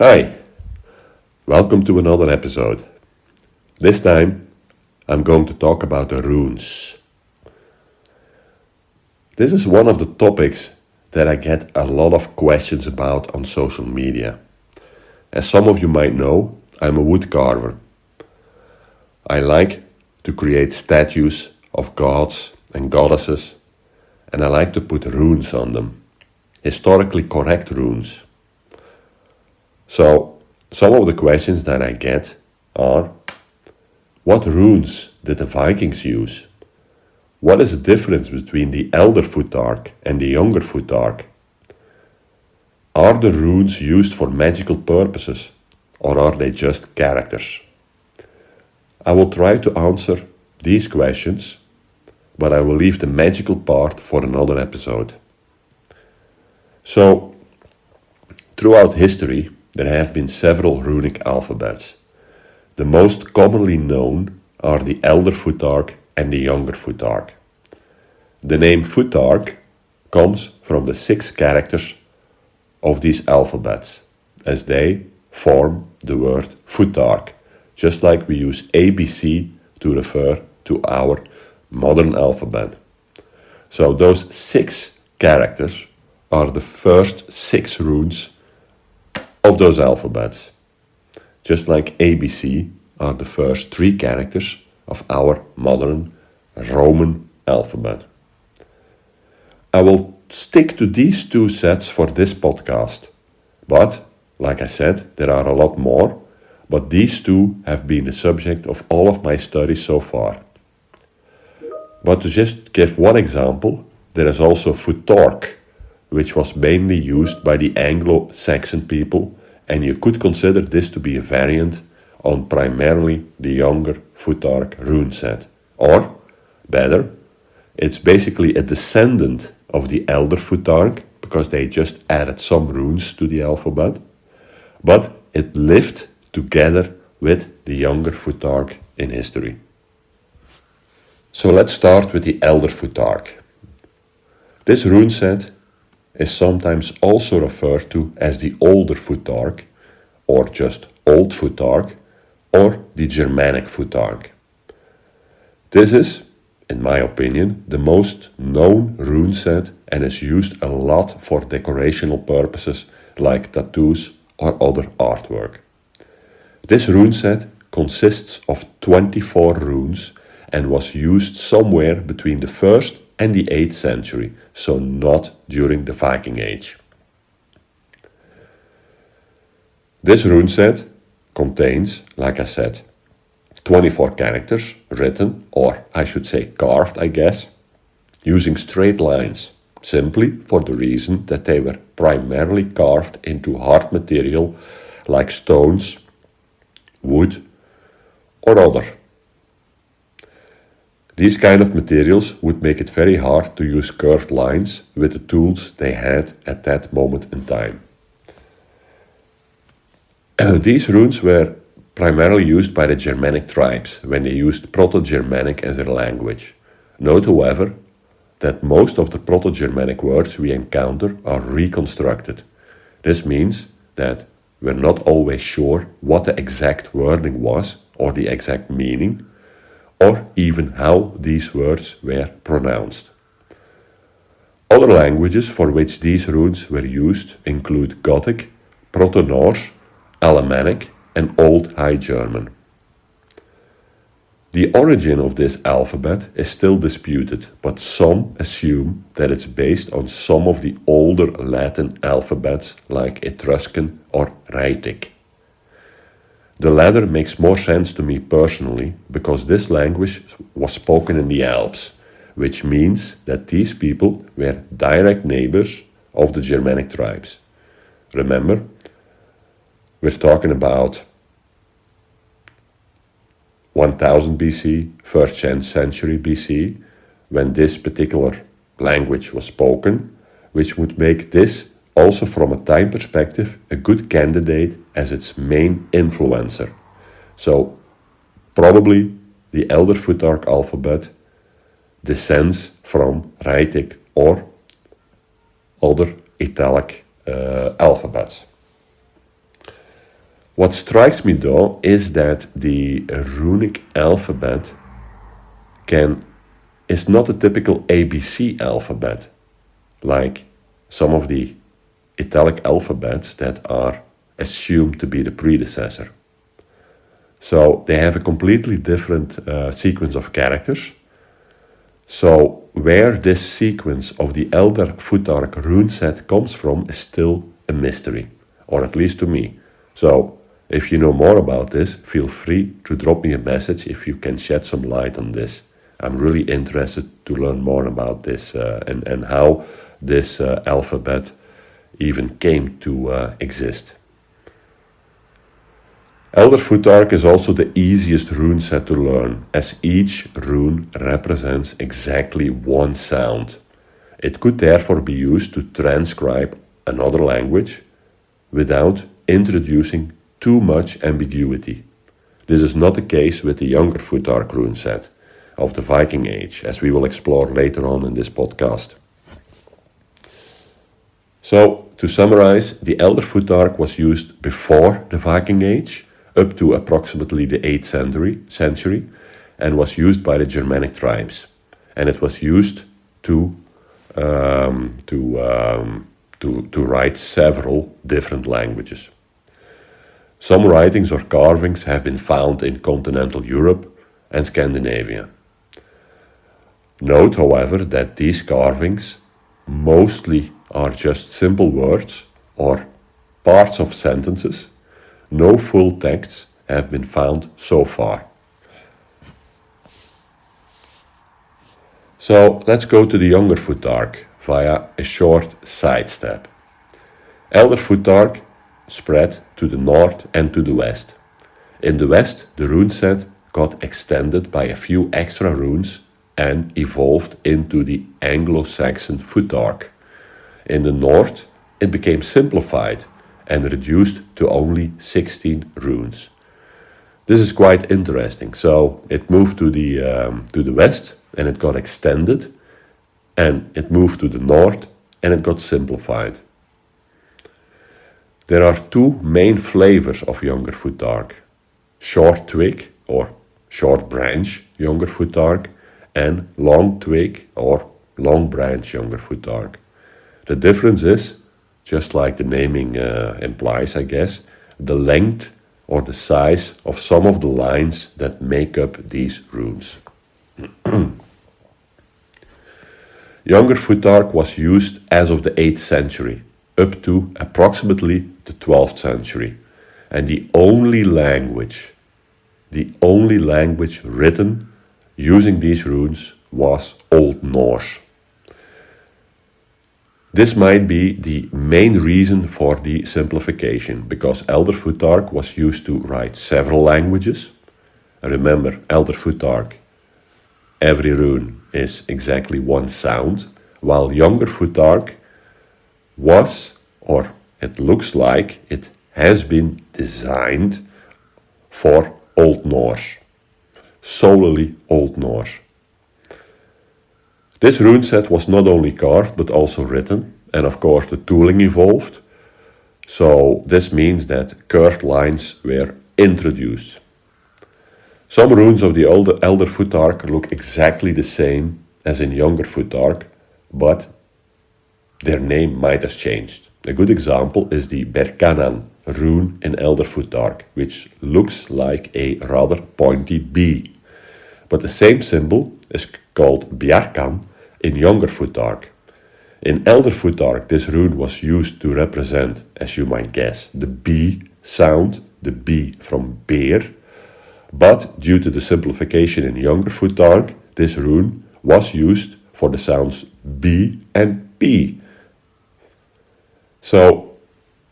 Hi, welcome to another episode. This time I'm going to talk about the runes. This is one of the topics that I get a lot of questions about on social media. As some of you might know, I'm a wood carver. I like to create statues of gods and goddesses, and I like to put runes on them, historically correct runes. So, some of the questions that I get are: what runes did the Vikings use? What is the difference between the Elder Futhark and the Younger Futhark? Are the runes used for magical purposes, or are they just characters? I will try to answer these questions, but I will leave the magical part for another episode. So, throughout history, there have been several runic alphabets. The most commonly known are the Elder Futhark and the Younger Futhark. The name Futhark comes from the 6 characters of these alphabets, as they form the word Futhark, just like we use ABC to refer to our modern alphabet. So those 6 characters are the first 6 runes of those alphabets, just like ABC are the first 3 characters of our modern Roman alphabet. I will stick to these 2 sets for this podcast, but, like I said, there are a lot more, but these 2 have been the subject of all of my studies so far. But to just give one example, there is also Futhark, which was mainly used by the Anglo-Saxon people, and you could consider this to be a variant on primarily the Younger Futhark rune set. Or, better, it's basically a descendant of the Elder Futhark, because they just added some runes to the alphabet, but it lived together with the Younger Futhark in history. So let's start with the Elder Futhark. This rune set is sometimes also referred to as the Older Futhark, or just Old Futhark, or the Germanic Futhark. This is, in my opinion, the most known rune set and is used a lot for decorational purposes like tattoos or other artwork. This rune set consists of 24 runes and was used somewhere between the 1st and the 8th century, so not during the Viking Age. This rune set contains, like I said, 24 characters written, or I should say carved, I guess, using straight lines, simply for the reason that they were primarily carved into hard material like stones, wood, or other. These kind of materials would make it very hard to use curved lines with the tools they had at that moment in time. These runes were primarily used by the Germanic tribes when they used Proto-Germanic as their language. Note, however, that most of the Proto-Germanic words we encounter are reconstructed. This means that we're not always sure what the exact wording was or the exact meaning, or even how these words were pronounced. Other languages for which these runes were used include Gothic, Proto-Norse, Alemannic, and Old High German. The origin of this alphabet is still disputed, but some assume that it's based on some of the older Latin alphabets like Etruscan or Rhaetic. The latter makes more sense to me personally because this language was spoken in the Alps, which means that these people were direct neighbors of the Germanic tribes. Remember, we're talking about 1000 BC, 1st century BC, when this particular language was spoken, which would make this also from a time perspective a good candidate as its main influencer. So probably the Elder Futhark alphabet descends from Rhaetic or other Italic alphabets. What strikes me though is that the runic alphabet is not a typical ABC alphabet, like some of the Italic alphabets that are assumed to be the predecessor. So they have a completely different sequence of characters. So where this sequence of the Elder Futhark rune set comes from is still a mystery, or at least to me. So if you know more about this, feel free to drop me a message if you can shed some light on this. I'm really interested to learn more about this and how this alphabet even came to exist. Elder Futhark is also the easiest rune set to learn, as each rune represents exactly one sound. It could therefore be used to transcribe another language without introducing too much ambiguity. This is not the case with the Younger Futhark rune set of the Viking Age, as we will explore later on in this podcast. So, to summarize, the Elder Futhark was used before the Viking Age, up to approximately the 8th century, and was used by the Germanic tribes. And it was used to write several different languages. Some writings or carvings have been found in continental Europe and Scandinavia. Note, however, that these carvings mostly are just simple words or parts of sentences. No full texts have been found so far. So let's go to the Younger Futhark via a short sidestep. Elder Futhark spread to the north and to the west. In the west, the rune set got extended by a few extra runes and evolved into the Anglo-Saxon Futhark. In the north, it became simplified and reduced to only 16 runes. This is quite interesting. So it moved to the west and it got extended, and it moved to the north and it got simplified. There are two main flavors of Younger Futhark: short twig or short branch Younger Futhark and long twig or long branch Younger Futhark. The difference is, just like the naming implies, I guess, the length or the size of some of the lines that make up these runes. Younger Futhark was used as of the 8th century, up to approximately the 12th century, and the only language written using these runes was Old Norse. This might be the main reason for the simplification, because Elder Futhark was used to write several languages. Remember, Elder Futhark, every rune is exactly one sound, while Younger Futhark was, or it looks like it has been designed for Old Norse, solely Old Norse. This rune set was not only carved but also written, and of course the tooling evolved. So this means that curved lines were introduced. Some runes of the Elder Futhark look exactly the same as in Younger Futhark, but their name might have changed. A good example is the Berkanan rune in Elder Futhark, which looks like a rather pointy B. But the same symbol is called Bjarkan in Younger Futhark. In Elder Futhark, this rune was used to represent, as you might guess, the B sound, the B from bear. But due to the simplification in Younger Futhark, this rune was used for the sounds B and P. So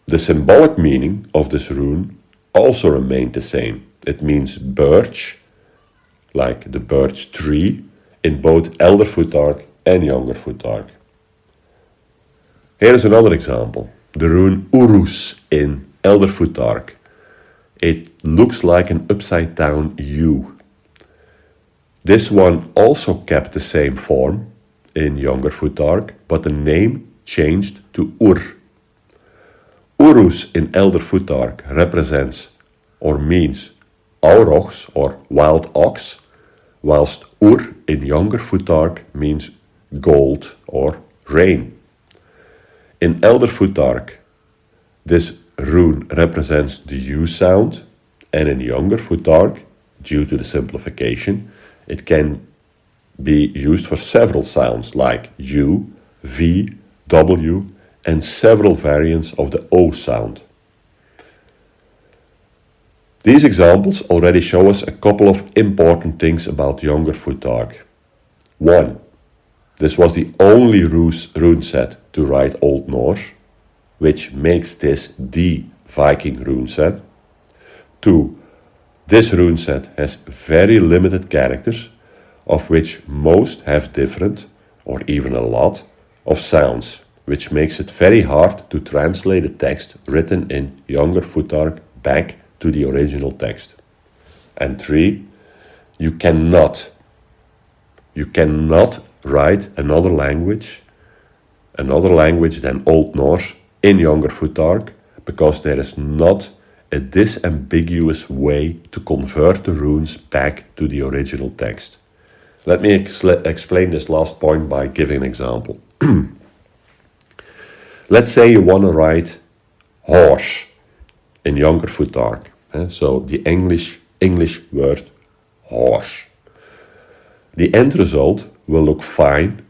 the symbolic meaning of this rune also remained the same. It means birch, like the birch tree, in both Elder Futhark and Younger Futhark. Here is another example, the rune Urus in Elder Futhark. It looks like an upside down U. This one also kept the same form in Younger Futhark, but the name changed to Ur. Urus in Elder Futhark represents or means aurochs or wild ox, whilst ur in Younger Futhark means gold or rain. In Elder Futhark, this rune represents the U sound, and in Younger Futhark, due to the simplification, it can be used for several sounds like U, V, W, and several variants of the O sound. These examples already show us a couple of important things about Younger Futhark. 1. This was the only rune set to write Old Norse, which makes this the Viking rune set. 2. This rune set has very limited characters, of which most have different, or even a lot, of sounds, which makes it very hard to translate a text written in Younger Futhark back to the original text. And 3, you cannot write another language than Old Norse in Younger Futhark, because there is not a disambiguous way to convert the runes back to the original text. Let me explain this last point by giving an example. Let's say you want to write horse in Younger Futhark. So the English word horse. The end result will look fine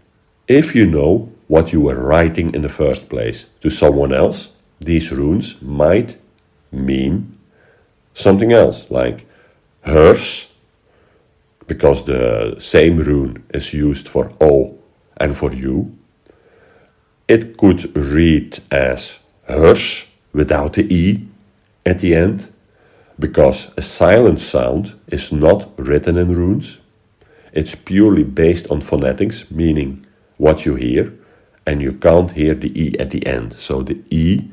if you know what you were writing in the first place. To someone else, these runes might mean something else, like hers, because the same rune is used for O and for U. It could read as hers without the E at the end, because a silent sound is not written in runes. It's purely based on phonetics, meaning what you hear, and you can't hear the E at the end. So the E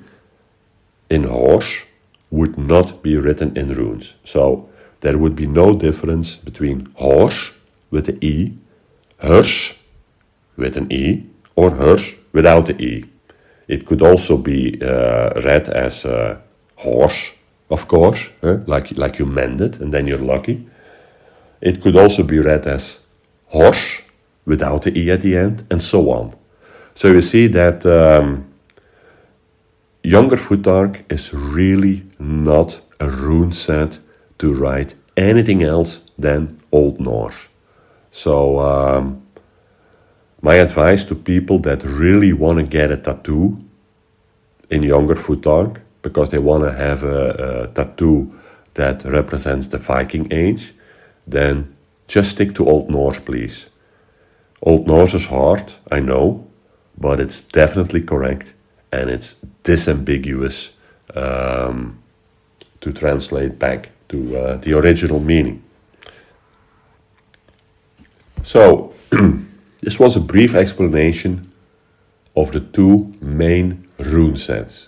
in horse would not be written in runes. So there would be no difference between horse with the E, hers with an E, or hers without the E. It could also be read as horse, of course, like you mend it and then you're lucky. It could also be read as horse without the E at the end, and so on. So you see that Younger Futhark is really not a rune set to write anything else than Old Norse. So my advice to people that really want to get a tattoo in Younger Futhark, because they want to have a tattoo that represents the Viking age, then just stick to Old Norse, please. Old Norse is hard, I know, but it's definitely correct, and it's disambiguous to translate back to the original meaning. So, this was a brief explanation of the two main rune sets,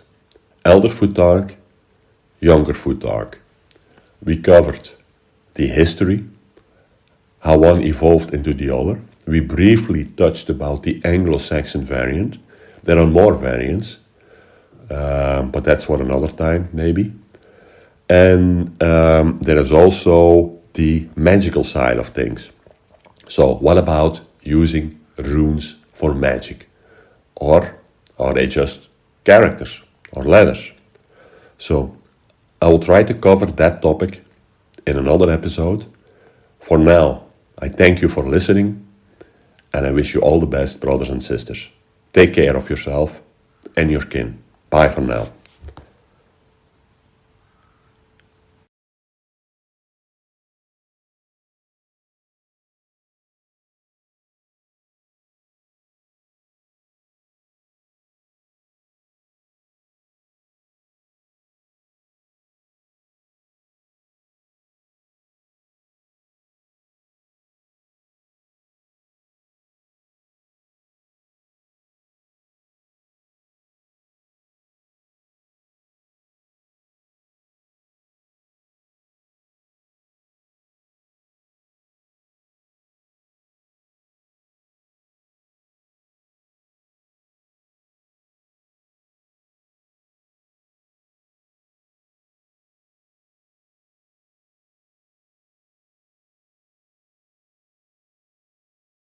Elder Futhark, Younger Futhark. We covered the history, how one evolved into the other. We briefly touched about the Anglo-Saxon variant. There are more variants, but that's for another time, maybe. And there is also the magical side of things. So what about using runes for magic? Or are they just characters or letters? So I will try to cover that topic in another episode. For now, I thank you for listening, and I wish you all the best, brothers and sisters. Take care of yourself and your kin. Bye for now.